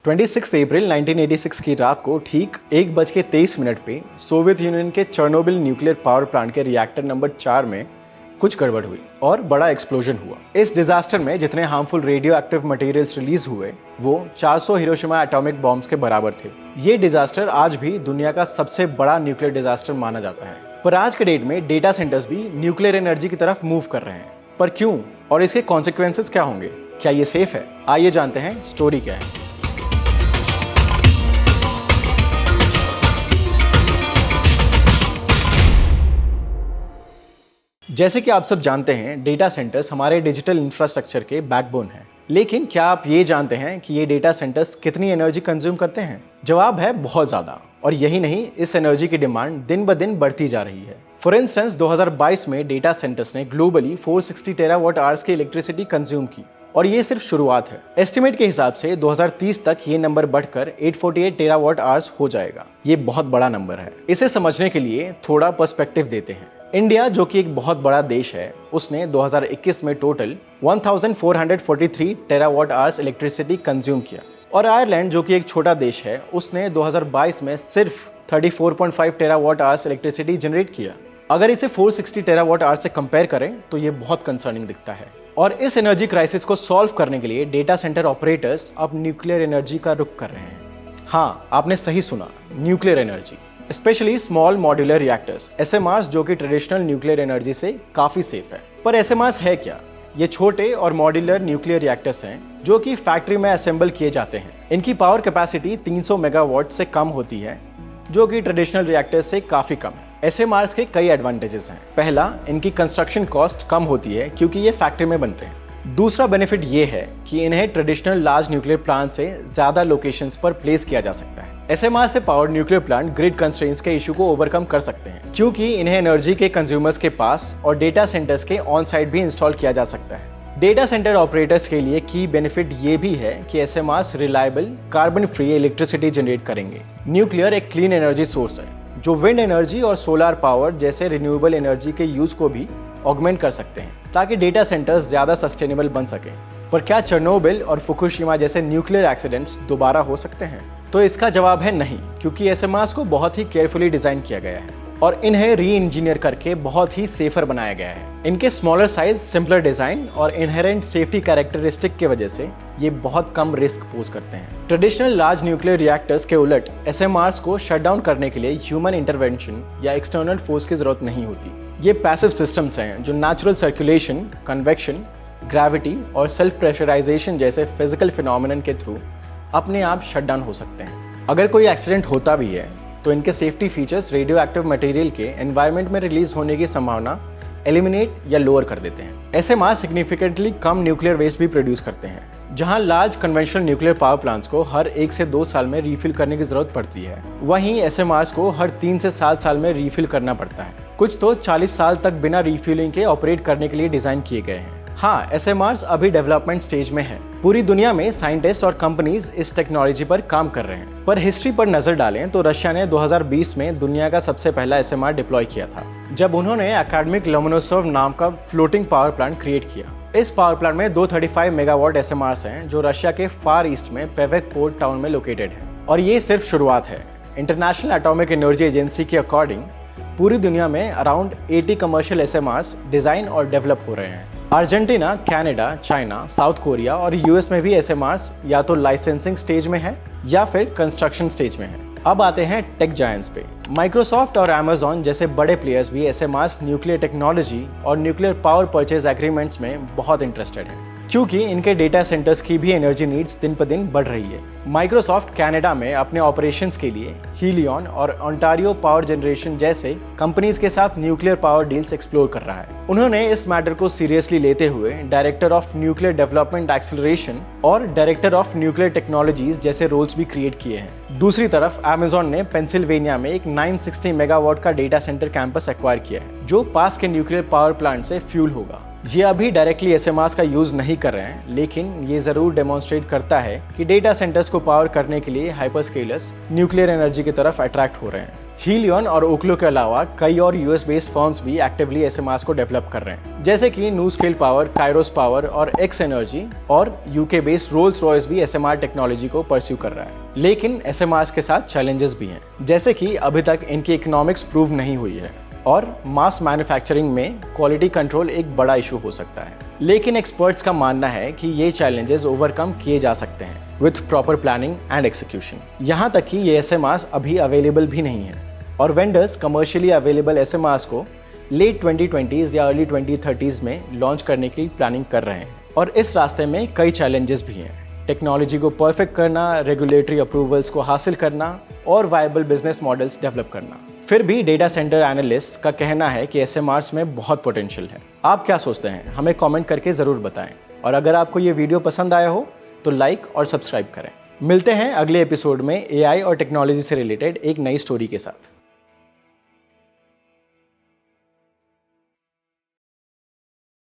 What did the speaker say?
26 अप्रैल 1986 की रात को ठीक 1:23 पे सोवियत यूनियन के चेर्नोबिल न्यूक्लियर पावर प्लांट के रिएक्टर नंबर 4 में कुछ गड़बड़ हुई और बड़ा एक्सप्लोजन हुआ। इस डिजास्टर में जितने harmful radio active materials release हुए वो 400 हिरोशिमा एटॉमिक बॉम्ब्स के बराबर थे। ये डिजास्टर आज भी दुनिया का सबसे बड़ा न्यूक्लियर डिजास्टर माना जाता है। पर आज के डेट में डेटा सेंटर्स भी न्यूक्लियर एनर्जी की तरफ मूव कर रहे हैं। पर क्यों और इसके कॉन्सिक्वेंसेस क्या होंगे? क्या ये सेफ है? आइए जानते हैं स्टोरी क्या है। जैसे कि आप सब जानते हैं, डेटा सेंटर्स हमारे डिजिटल इंफ्रास्ट्रक्चर के बैकबोन हैं। लेकिन क्या आप ये जानते हैं कि ये डेटा सेंटर्स कितनी एनर्जी कंज्यूम करते हैं? जवाब है बहुत ज़्यादा। और यही नहीं, इस एनर्जी की डिमांड दिन ब दिन बढ़ती जा रही है। फॉर इंस्टेंस 2022 में डेटा सेंटर्स ने ग्लोबली 460 टेरावाट आवर्स की इलेक्ट्रिसिटी कंज्यूम की और ये सिर्फ शुरुआत है। एस्टिमेट के हिसाब से 2030 तक ये नंबर बढ़कर 848 टेरावाट आवर्स हो जाएगा। ये बहुत बड़ा नंबर है। इसे समझने के लिए थोड़ा पर्सपेक्टिव देते हैं। इंडिया, जो कि एक बहुत बड़ा देश है, उसने 2021 में total 1443 terawatt hours electricity consume किया। और आयरलैंड, जो कि एक छोटा देश है, उसने 2022 में सिर्फ 34.5 टेरावाट आवर्स इलेक्ट्रिसिटी जनरेट किया। अगर इसे 460 टेरावाट आवर्स से कंपेयर करें तो ये बहुत कंसर्निंग दिखता है। और इस एनर्जी क्राइसिस को सॉल्व करने के लिए डेटा सेंटर ऑपरेटर्स अब न्यूक्लियर एनर्जी का रुख कर रहे हैं। हाँ, आपने सही सुना, nuclear energy, specially small modular reactors SMRs, जो कि ट्रेडिशनल न्यूक्लियर एनर्जी से काफ़ी सेफ है। पर SMRs है क्या? ये छोटे और मॉड्यूलर न्यूक्लियर रिएक्टर्स हैं जो कि फैक्ट्री में असेंबल किए जाते हैं। इनकी पावर कैपेसिटी 300 मेगावाट से कम होती है, जो कि ट्रेडिशनल रिएक्टर्स से काफ़ी कम है। SMRs के कई एडवांटेजेस हैं। पहला, इनकी कंस्ट्रक्शन कॉस्ट कम होती है क्योंकि ये फैक्ट्री में बनते हैं। दूसरा बेनिफिट ये है कि इन्हें ट्रेडिशनल लार्ज न्यूक्लियर प्लांट से ज़्यादा लोकेशंस पर प्लेस किया जा सकता है। SMR से power nuclear plant grid constraints के इशू को ओवरकम कर सकते हैं क्योंकि इन्हें एनर्जी के कंज्यूमर्स के पास और डेटा सेंटर्स के ऑन साइट भी इंस्टॉल किया जा सकता है। डेटा सेंटर ऑपरेटर्स के लिए की बेनिफिट ये भी है कि SMRs reliable carbon free electricity generate करेंगे। न्यूक्लियर एक क्लीन एनर्जी सोर्स है जो विंड एनर्जी और सोलर पावर जैसे रिन्यूएबल एनर्जी के यूज को भी ऑगमेंट कर सकते हैं ताकि डेटा सेंटर्स ज़्यादा सस्टेनेबल बन सकें। पर क्या चेर्नोबिल और फुकुशिमा जैसे न्यूक्लियर एक्सीडेंट्स दोबारा हो सकते हैं? तो इसका जवाब है नहीं, क्योंकि SMRs को बहुत ही केयरफुली डिज़ाइन किया गया है और इन्हें री इंजीनियर करके बहुत ही सेफर बनाया गया है। इनके स्मॉलर साइज, सिंपलर डिज़ाइन और इनहेरेंट सेफ्टी कैरेक्टरिस्टिक की वजह से ये बहुत कम रिस्क पोज करते हैं। ट्रेडिशनल लार्ज न्यूक्लियर रिएक्टर्स के उलट SMRs को शट डाउन करने के लिए ह्यूमन इंटरवेंशन या एक्सटर्नल फोर्स की जरूरत नहीं होती। ये पैसिव सिस्टम्स हैं जो नेचुरल सर्कुलेशन, कन्वेक्शन, ग्रेविटी और सेल्फ प्रेशराइजेशन जैसे फिजिकल फिनोमिनन के थ्रू अपने आप शट डाउन हो सकते हैं। अगर कोई एक्सीडेंट होता भी है तो इनके safety features radio active material के एनवायरनमेंट में रिलीज होने की संभावना एलिमिनेट या लोअर कर देते हैं। SMR सिग्निफिकेंटली कम न्यूक्लियर वेस्ट भी प्रोड्यूस करते हैं। जहां large conventional nuclear power plants को हर 1 से 2 साल में रीफिल करने की जरूरत पड़ती है, वहीं SMRs को हर 3 से 7 साल में रीफिल करना पड़ता है। कुछ तो 40 साल तक बिना रीफिलिंग के ऑपरेट करने के लिए डिजाइन किए गए हैं। हाँ, SMRs अभी डेवलपमेंट स्टेज में हैं। पूरी दुनिया में साइंटिस्ट और कंपनीज इस टेक्नोलॉजी पर काम कर रहे हैं। पर हिस्ट्री पर नजर डालें तो रशिया ने 2020 में दुनिया का सबसे पहला SMR डिप्लॉय किया था, जब उन्होंने एकेडमिक लोमोनोसोव नाम का फ्लोटिंग पावर प्लांट क्रिएट किया। इस पावर प्लांट में 235 मेगावाट SMRs हैं जो रशिया के फार ईस्ट में पेवेक पोर्ट टाउन में लोकेटेड है। और ये सिर्फ शुरुआत है। इंटरनेशनल एटॉमिक एनर्जी एजेंसी के अकॉर्डिंग पूरी दुनिया में अराउंड 80 कमर्शियल SMRs डिजाइन और डेवलप हो रहे हैं। Argentina, Canada, China, south Korea और US में भी SMRs या तो लाइसेंसिंग स्टेज में है या फिर कंस्ट्रक्शन स्टेज में है। अब आते हैं टेक जायंट्स पे। माइक्रोसॉफ्ट और Amazon जैसे बड़े प्लेयर्स भी SMRs न्यूक्लियर टेक्नोलॉजी और न्यूक्लियर पावर परचेज एग्रीमेंट्स में बहुत इंटरेस्टेड हैं क्योंकि इनके डेटा सेंटर्स की भी एनर्जी नीड्स दिन पर दिन बढ़ रही है। माइक्रोसॉफ्ट कनाडा में अपने ऑपरेशंस के लिए हीलियन और ओंटारियो पावर जनरेशन जैसे कंपनीज के साथ न्यूक्लियर पावर डील्स एक्सप्लोर कर रहा है। उन्होंने इस मैटर को सीरियसली लेते हुए director of nuclear development acceleration और डायरेक्टर ऑफ न्यूक्लियर टेक्नोलॉजीज जैसे रोल्स भी क्रिएट किए हैं। दूसरी तरफ Amazon ने पेंसिल्वेनिया में एक 960 मेगावाट का डेटा सेंटर कैंपस एक्वायर किया है जो पास के न्यूक्लियर पावर प्लांट से फ्यूल होगा। ये अभी डायरेक्टली SMRs का यूज नहीं कर रहे हैं, लेकिन ये जरूर डेमोन्स्ट्रेट करता है कि डेटा सेंटर्स को पावर करने के लिए हाइपरस्केलर्स न्यूक्लियर एनर्जी की तरफ अट्रैक्ट हो रहे हैं। हीलियन और ओक्लो के अलावा कई और यूएस बेस्ड फर्म्स भी एक्टिवली एसएमआरस को डेवलप कर रहे हैं, जैसे कि न्यूस्केल पावर, काइरोस पावर और एक्स एनर्जी, और यूके बेस्ड रोल्स रॉयस भी एसएमआर टेक्नोलॉजी को परस्यू कर रहा है। लेकिन एसएमआरस के साथ चैलेंजेस भी हैं, जैसे कि अभी तक इनकी इकोनॉमिक्स प्रूव नहीं हुई है और मास मैन्युफैक्चरिंग में क्वालिटी कंट्रोल एक बड़ा इशू हो सकता है। लेकिन एक्सपर्ट्स का मानना है कि ये चैलेंजेस ओवरकम किए जा सकते हैं with proper planning and execution. यहाँ तक कि ये एसएमआरस अभी अवेलेबल भी नहीं है और वेंडर्स कमर्शियली अवेलेबल एसएमआरस को लेट 2020s या अर्ली 2030s में लॉन्च करने की प्लानिंग कर रहे हैं। और इस रास्ते में कई चैलेंजेस भी हैं। टेक्नोलॉजी को परफेक्ट करना, रेगुलेटरी अप्रूवल्स को हासिल करना और वायबल बिजनेस मॉडल्स डेवलप करना। फिर भी डेटा सेंटर एनालिस्ट का कहना है कि एसएमआरस में बहुत पोटेंशियल है। आप क्या सोचते हैं? हमें कमेंट करके ज़रूर बताएं। और अगर आपको ये वीडियो पसंद आया हो तो लाइक और सब्सक्राइब करें। मिलते हैं अगले एपिसोड में एआई और टेक्नोलॉजी से रिलेटेड एक नई स्टोरी के साथ।